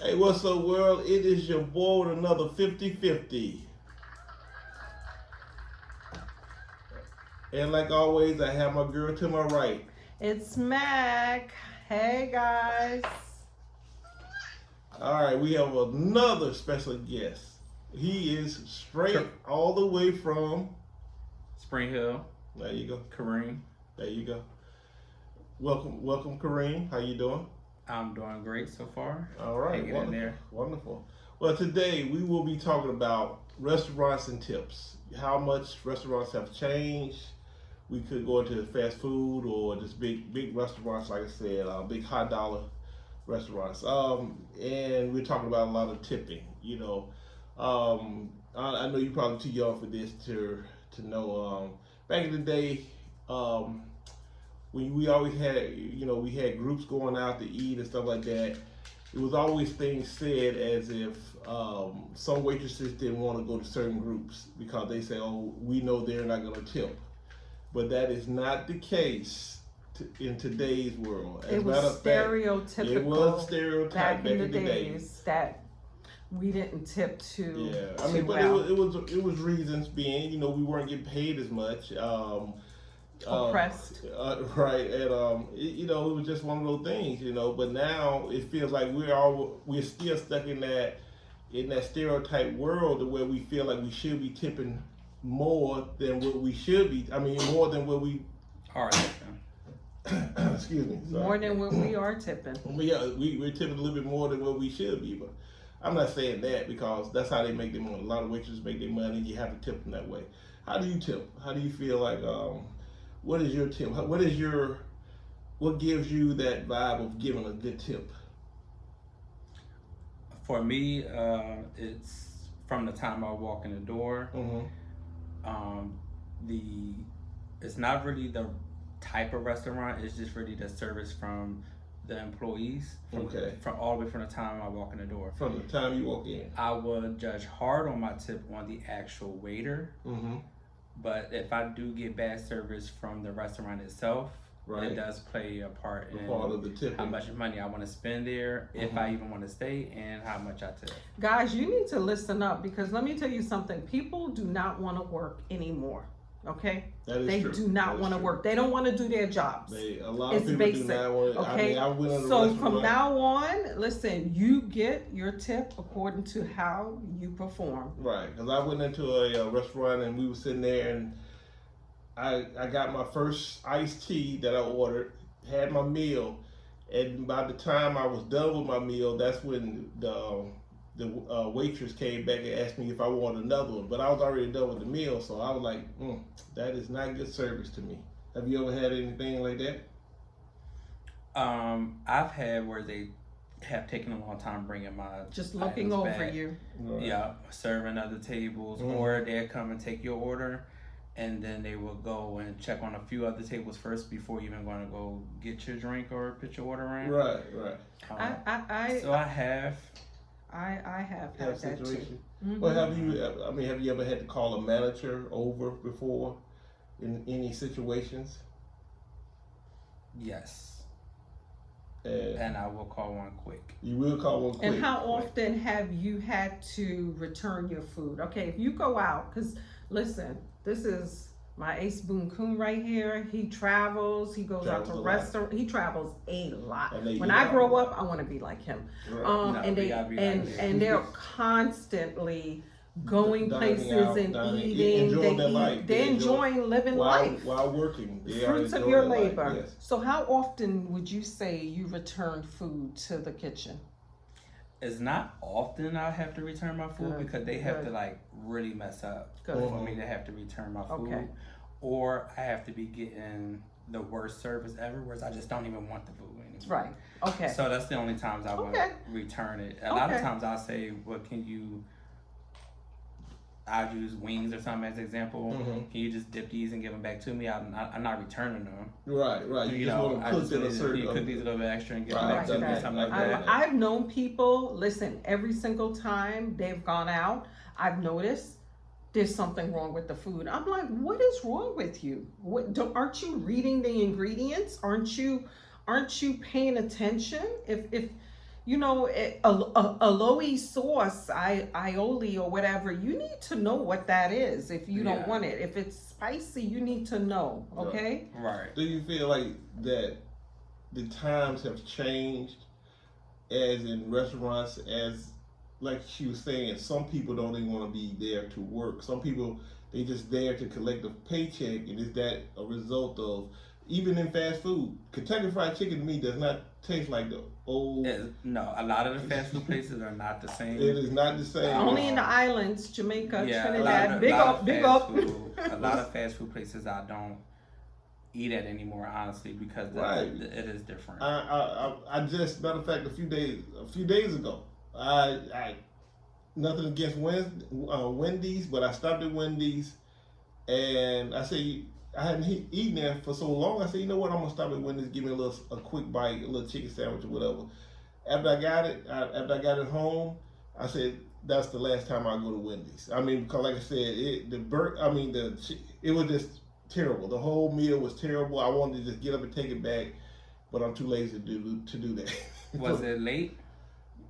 Hey, what's up, world? It is your boy with another 50-50. And like always, I have my girl to my right. It's Mac. Hey guys. All right, we have another special guest. He is straight all the way from. Spring Hill, There you go. Kareem. There you go. Welcome, Kareem. How you doing? I'm doing great so far. All right, Hanging in wonderful, there. wonderful. Well, today we will be talking about restaurants and tips. How much restaurants have changed. We could go into fast food or just big restaurants, like I said, big high dollar restaurants. And we're talking about a lot of tipping. I know you're probably too young for this to know. Back in the day, when we always had, we had groups going out to eat and stuff like that. It was always things said as if some waitresses didn't want to go to certain groups because they say, "Oh, we know they're not going to tip." But that is not the case in today's world. It was stereotypical. It was stereotype back in the days that we didn't tip to. Yeah, I mean, but well. it was reasons being, we weren't getting paid as much. Oppressed. Right, and it was just one of those things, But now it feels like we're still stuck in that stereotype world where we feel like we should be tipping more than what we should be. I mean, more than what we. All right. Excuse me. Sorry. More than what we are tipping. We're tipping a little bit more than what we should be, but I'm not saying that because that's how they make their money. A lot of waitresses make their money. You have to tip them that way. How do you tip? How do you feel like? What is your tip? What gives you that vibe of giving a good tip? For me, it's from the time I walk in the door. Mm-hmm. It's not really the type of restaurant. It's just really the service from the employees. From all the way from the time I walk in the door. From the time you walk in. I would judge hard on my tip on the actual waiter. Mm-hmm. But if I do get bad service from the restaurant itself, right, it does play a part in of the tipping. How much money I want to spend there, if I even want to stay, and how much I tip. Guys, you need to listen up because let me tell you something. People do not want to work anymore. Okay? They true. do not want to work. They don't want to do their jobs. A lot of it's people basic. do not want to. Okay? I went on so from now on, listen, you get your tip according to how you perform. Right. Because I went into a restaurant and we were sitting there and I got my first iced tea that I ordered, had my meal, and by the time I was done with my meal, that's when the waitress came back and asked me if I wanted another one. But I was already done with the meal, so I was like, that is not good service to me. Have you ever had anything like that? I've had where they have taken a long time bringing my just looking over back. You. Right. Yeah, serving other tables, or they'll come and take your order. And then they will go and check on a few other tables first before you even going to go get your drink or put your order in. Right. I have had that situation. Too. Mm-hmm. Well, have you ever had to call a manager over before in any situations? Yes. And I will call one quick. You will call one quick. And how often have you had to return your food? Okay, if you go out, because listen, this is my Ace Boone Coon right here. He travels. He goes out to restaurants. He travels a lot. When I grow up, I want to be like him. Right. And they're constantly going places and eating. They're enjoying living life while working. Fruits of your labor. Yes. So how often would you say you return food to the kitchen? It's not often I have to return my food because they have to like really mess up for me to have to return my food, or I have to be getting the worst service ever, whereas I just don't even want the food anymore. Right. Okay. So that's the only times I would return it. A lot of times I'll say, "Well, I'll use wings or something as an example. Can you just dip these and give them back to me? I'm not returning them. Right. You just want to cook it a certain. You cook these a little bit extra and give them back to me, something like that. I've known people. Listen, every single time they've gone out, I've noticed there's something wrong with the food. I'm like, what is wrong with you? Aren't you reading the ingredients? Aren't you paying attention? If you know, aloe sauce, aioli or whatever, you need to know what that is if you don't want it. If it's spicy, you need to know, okay? Right. Do you feel like that the times have changed as in restaurants, as like she was saying, some people don't even want to be there to work. Some people, they just there to collect a paycheck, and is that a result of, even in fast food, Kentucky Fried Chicken to me does not taste like the old. No, a lot of the fast food places are not the same. It is not the same. Only in the islands, Jamaica, Trinidad. A Big up. A lot of fast food places I don't eat at anymore, honestly, because it is different. I just, matter of fact, a few days ago, I nothing against Wendy's, but I stopped at Wendy's, and I said, I hadn't eaten there for so long. I said, you know what? I'm gonna stop at Wendy's, give me a quick bite, a little chicken sandwich or whatever. After I got it home, I said, that's the last time I go to Wendy's. I mean, because like I said, it was just terrible. The whole meal was terrible. I wanted to just get up and take it back, but I'm too lazy to do that. Was it late?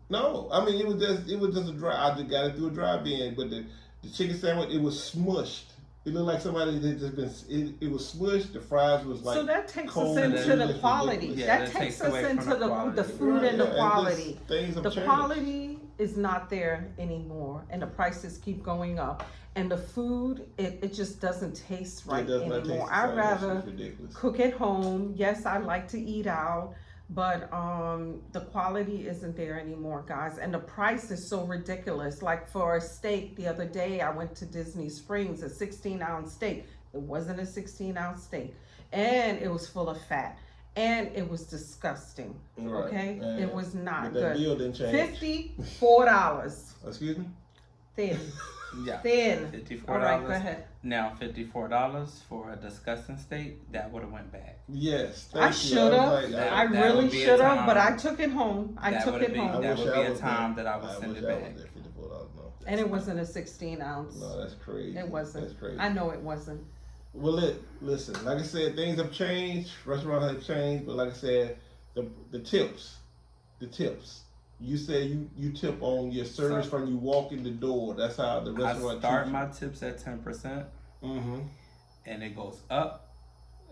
No, I mean it was just a dry. I just got it through a drive-in, but the chicken sandwich, it was smushed. It looked like somebody had just been. It was smushed. The fries was like. So that takes us into the quality. That takes us into the food and the quality. The quality is not there anymore, and the prices keep going up. And the food, it just doesn't taste right anymore. I'd rather cook at home. Yes, I like to eat out, but the quality isn't there anymore, guys. And the price is so ridiculous. Like for a steak, the other day I went to Disney Springs, a 16-ounce steak. It wasn't a 16-ounce steak, and it was full of fat, and it was disgusting. Right. Okay, and it was not good. That deal didn't change. $54. Excuse me. Thin. Yeah. Thin. $54. All right, go ahead. Now $54 for a disgusting steak, that would have went back. Yes. I should have. I really should have, but I took it home. I took it home. That would be a time that I would send it back. And it wasn't a 16-ounce. No, that's crazy. It wasn't. That's crazy. I know it wasn't. Well, listen. Like I said, things have changed. Restaurants have changed, but like I said, the tips. You say you tip on your service from you walk in the door. That's how the restaurant. I start my tips at 10%. Mm-hmm. And it goes up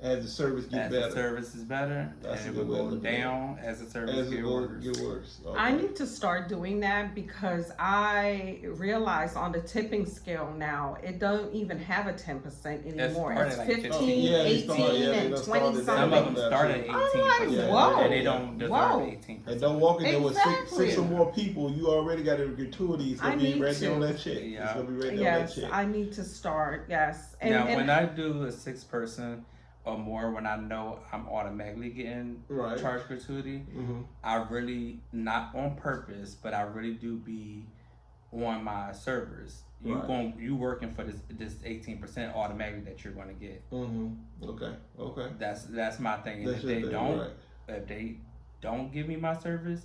as the service gets better. As the service is better, and it will go down as the service gets worse. Okay. I need to start doing that because I realize on the tipping scale now, it doesn't even have a 10% anymore. It's like 15, 18, and 20 something. Some of them start at 18%, whoa, and they don't deserve 18%. And don't walk in there with six or more people. You already got a gratuity. It's going to be right there on that check. Yeah. It's going to be right there on that check. I need to start, yes. Now, when I do a 6-person or more, when I know I'm automatically getting charged gratuity, I really, not on purpose, but I really do be on my servers. You working for this 18% automatically that you're going to get. Okay. That's my thing. And if they don't give me my service,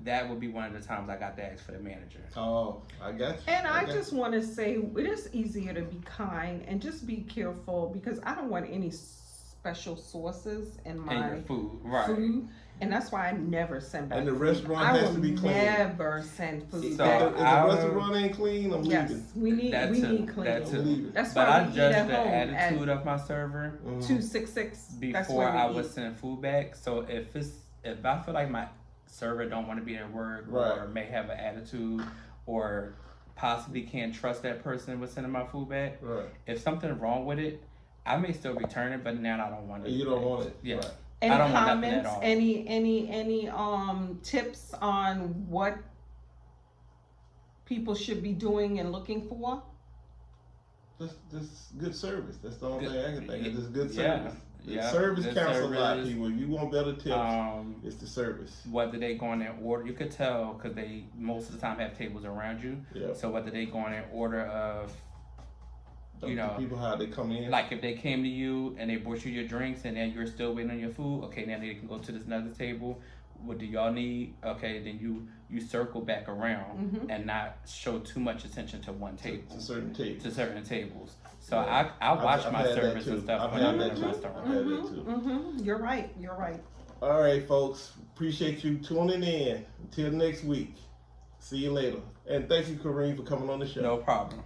that would be one of the times I got to ask for the manager. Oh, I got you. And I just want to say it is easier to be kind and just be careful because I don't want any special sauces in my food, and that's why I never send back. And the restaurant has to be clean. Never send food so back. If the restaurant ain't clean, I'm leaving. We need clean. That's why I judge the attitude of my server 266 before I would send food back. So if I feel like my server don't want to be at work or may have an attitude or possibly can't trust that person with sending my food back, if something's wrong with it, I may still return it, but now I don't want it. You don't want it. Yeah. Any I don't comments? Want nothing at all. Any tips on what people should be doing and looking for? Just good service. That's the only thing I can think of. Just good service. Yeah. Service counts a lot, people. If you want better tips, it's the service. Whether they go in there and order, you could tell because they most of the time have tables around you. Yeah. So whether they go in and order of, you know, people how they come in. Like if they came to you and they brought you your drinks and then you're still waiting on your food, okay, now they can go to this another table. What do y'all need? Okay, then you circle back around and not show too much attention to one table. To certain tables. So I watch my service and stuff when I'm in a restaurant. You're right. All right, folks. Appreciate you tuning in. Until next week. See you later. And thank you, Kareem, for coming on the show. No problem.